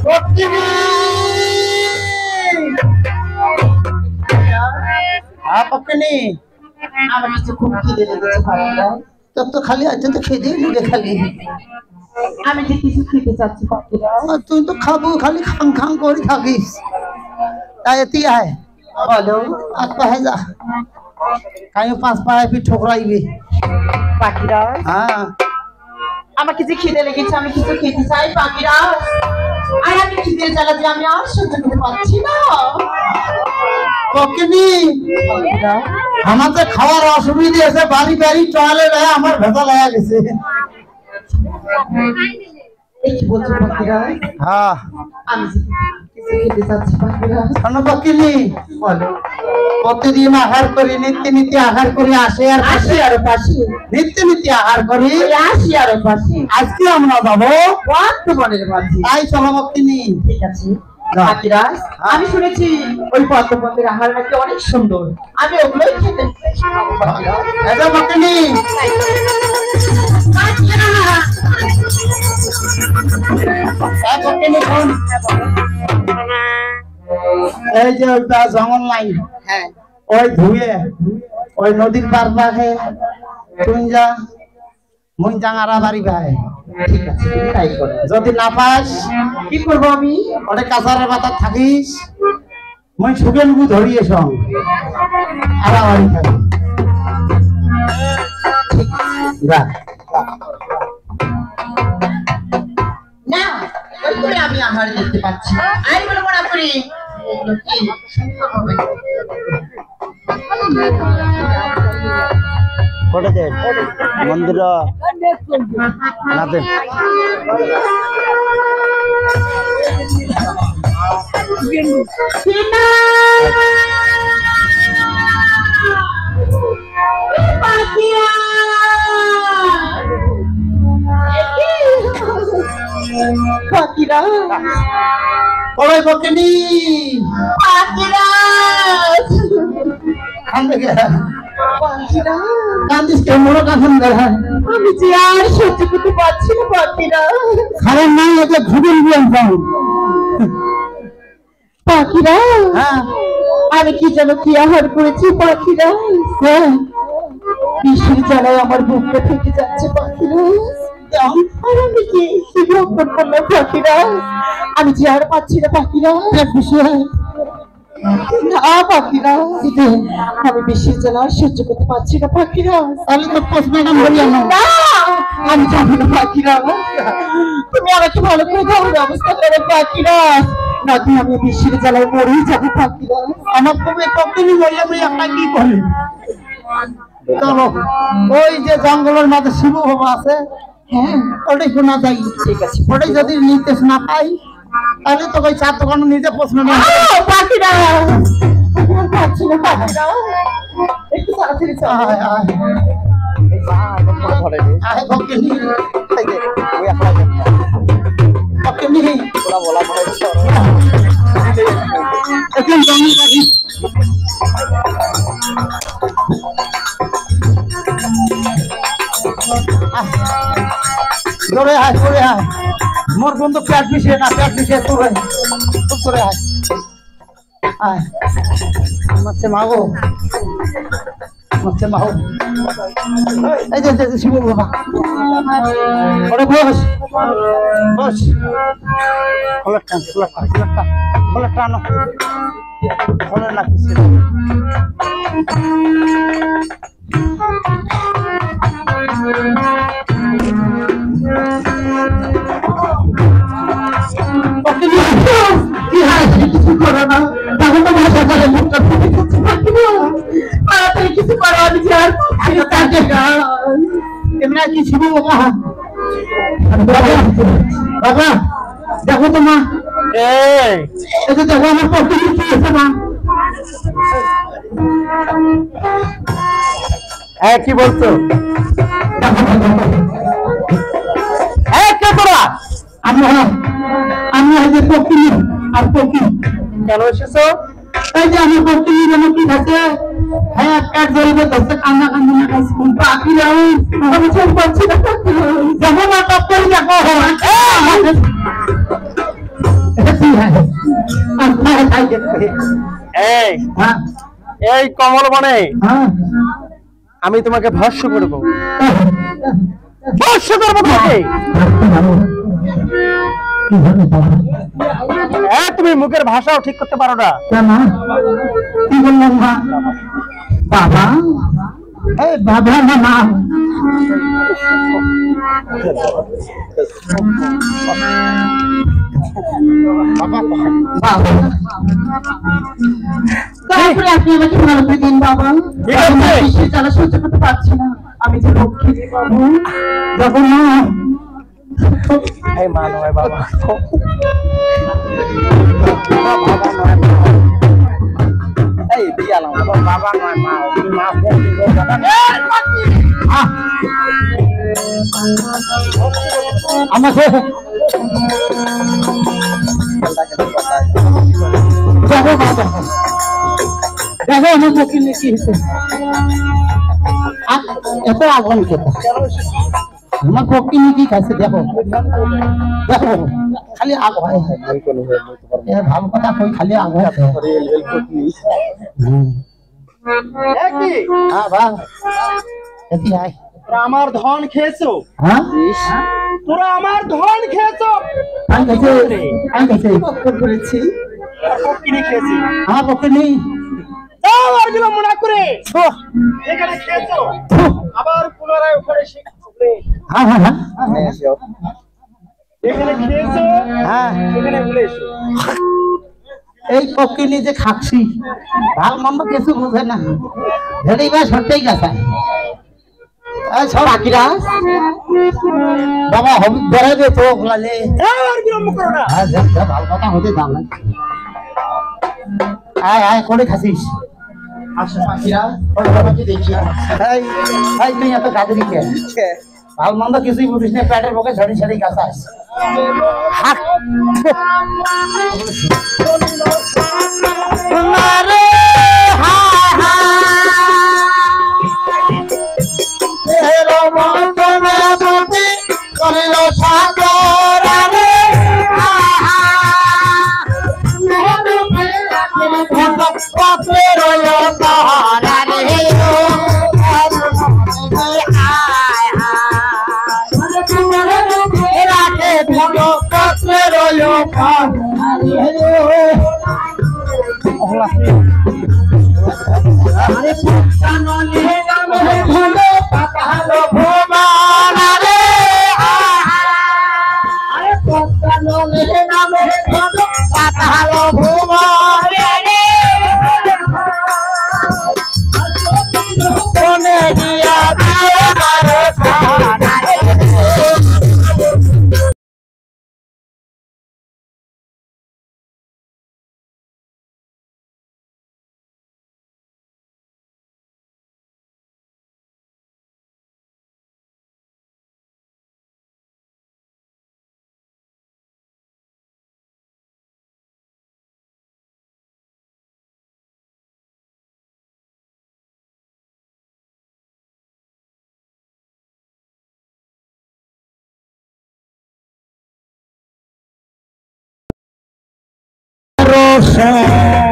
পক্ষিনী আমার কিছু খুব খিদে লেগেছে পাখিরা। তোর তো খালি আছে তো খেয়ে নিবে খালি। আমি যে কিছু খেতে চাচ্ছি পাখিরা। তুই তো খাবো খালি খাং খাং করে থাকিস। তাই এতি আয় বলো আর পাহে যা কাই 5 পায়ে ফির ঠোকরাইবি পাখিরা। হ্যাঁ আমার কিছু খিদে লেগেছে, আমি কিছু খেতে চাই পাখিরা। আর আমি খিদে জ্বালাতে আমি আর সহ্য করতে পারছি না পক্ষিনী। পাখিরা। আমাদের খাওয়ার অসুবিধা আছে, বাড়ি বাড়ি টয়লেট আমার ভেতর লাগা গেছে। এই কি বলছো পাখিরা? হ্যাঁ আমি যে কিছু খেতে চাচ্ছি পাখিরা। শোনো পক্ষিনী, বলো প্রতিদিন আহার করি, নিত্য নিত্য আহার করি, আসে আর আসি আরো পাশে, নিত্য নিত্য আহার করি। আসি আরো পাশে। আজকে আমরা যাবো বর্তমানের মাঝে। তাই চলো পক্ষিনী। ঠিক আছে পাখিরা, আমি শুনেছি ওই পদ্মপন্থের আহার নাকি অনেক সুন্দর। আমি ওগুলোই খেতে খাবো পাখিরা। এসো পক্ষিনী। পক্ষিনী শোন, এই যে ওইটা জঙ্গল নাই, হ্যাঁ ওই ধুয়ে ওই নদীর পার পাশে তুই যা মুই জাঙারা বাড়ি ভাই। ঠিক আছে তাই করো। যদি না পাস কি করবো আমি? ওটা কাঁচারের পাতা থাকিস, মুই সুগেন গু ধরিয়ে সং আরা বাড়ি থাকি। যা না ওই করে আমি আহার দেখতে পাচ্ছি। আমি বলে মনে করি এগুলো কি সুন্দর হবে। কোটে মন্দির নাতে পাখিরা ওই পক্ষিনী পাখিরা কান্দে গে পাখিরা, কান্দিস কে মোড় কান্দন গে আমি যে আর সহ্য করতে পারছি না পাখিরা। খারাপ নাই ওকে ঘুরেন দিলাম যাও। পাখিরা হ্যাঁ আমি কি যেন কি আহার করেছি পাখিরা। বিষের জ্বালায় আমার বুকটা ফেটে যাচ্ছে পাখিরা। আর আমি কি ভ্রমণ করলাম পাখিরা। আমি যে আর পাচ্ছি না পাখিরা। না পাখিরা, আমি বিষের জ্বালা সহ্য করতে পারছি না পাখিরা। তাহলে তো পোস্টম্যাডাম বলিয়া না। না আমি যাবো না পাখিরা। তুমি আমাকে ভালো করে খাওয়ার ব্যবস্থা করো পাখিরা, নাকি আমি বিষের জ্বালায় মরেই যাবো পাখিরা। আমার তুমি পক্ষিনী বললে মুই একটা কি করি। চলো ওই যে জঙ্গলের মাঝে শিব বাবা আছে, হ্যাঁ ওটাই শোনা যাই। ঠিক আছে ওটাই যদি নির্দেশ না পাই তাহলে তো ওই চার দোকানে নিজে পোস্টম্যাডাম। পাখিরা পাচ্ছি না পাখিরা, একটু তাড়াতাড়ি চল। আয় আয় আয় পক্ষিনী পক্ষিনী এখন জঙ্গল কাটি। জোরে আয় জোরে আয়, মোর বন্ধু পেট পিছিয়ে না, পেট পিছিয়ে তোরে খুব করে আয় আয়। মাছে মাগো মাছে মাগো, এই যে শিব বাবা ওরে বস বস। খোলার টান খোলার টান খোলার টান খোলার টানো খোলার না কিছু। কি হয় কিছু করো না, তখন তো ভাষা করে মুখটা ফুটে যাচ্ছে। তাড়াতাড়ি কিছু করো, আমি যে আর পাচ্ছি না। এমনি কি শিব বাবা। বাবা দেখো তো মা, এই যে দেখো আমার পক্ষে কি হয়েছে মা। হ্যাঁ কি বলছো? কে তোরা? আমরা আমরা এই যে পক্ষিনী আর পক্ষী কেন এসেছো? এই যে আমার পক্ষিনী যেন কি থাকে, হ্যাঁ কাঠ জ্বলবে ধরছে কান্না কান্না না খাইছি পাখিরা। আমি সব পাচ্ছি না, যখন নাটক করি দেখো है अंधा खाई देते এই हाँ এই কমল বনে हाँ আমি তোমাকে ভস্য করব, ভস্য করবো তোমাকে। তুমি মুখের ভাষাও ঠিক করতে পারো না। क्या কি বললাম মা বাবা এই বাবা না মা বাবা তারপরে আপনি আমাকে ভালো করে দিন বাবা ঠিক আছে। বেশি জ্বালা সহ্য করতে পারছি না আমি যে লক্ষ্মী বাবু যাবো না এই মা নয় বাবা, এই দিয়ালাম বাবা নয় মা, তুমি মা আমাকে যাবো বাবা দেখো আমার বকিল কি হয়েছে এত আগুন খেতে আমার বকিল কি খাইছে দেখো দেখো খালি আগ হয় ভালো কথা কই খালি আগ হয় হ্যাঁ ভাই এটি আয় আমার ধন খেয়েছো, হ্যাঁ তোরা আমার ধন খেয়েছো। আমি কাছে করেছি কিনে খেয়েছি আমার পক্ষে নেই আর গুলো মনে করে এখানে খেয়েছো, আবার পুনরায় ওখানে শিখবে। হ্যাঁ হ্যাঁ হ্যাঁ এখানে খেয়েছো, হ্যাঁ এখানে ভুলে এসো। এই পক্ষে নিয়ে যে খাচ্ছি ভাল মন্দ কিছু বুঝে না ধরেই বা সত্যিই গেছে সব আকিরা বাবা হবে বেড়াবে তো লালে আর বিলম্ব করো না। হ্যাঁ ভালো কথা হতে দাম না আয় আয় করে খাসিস আসো পাখিরা ওই বাবাকে দেখি এই এই তুই এত গাদরি কে ভাল মন্দ কিছুই বুঝিস না পেটের পক্ষে ঝড়ি ঝড়ি গাছাস Rosa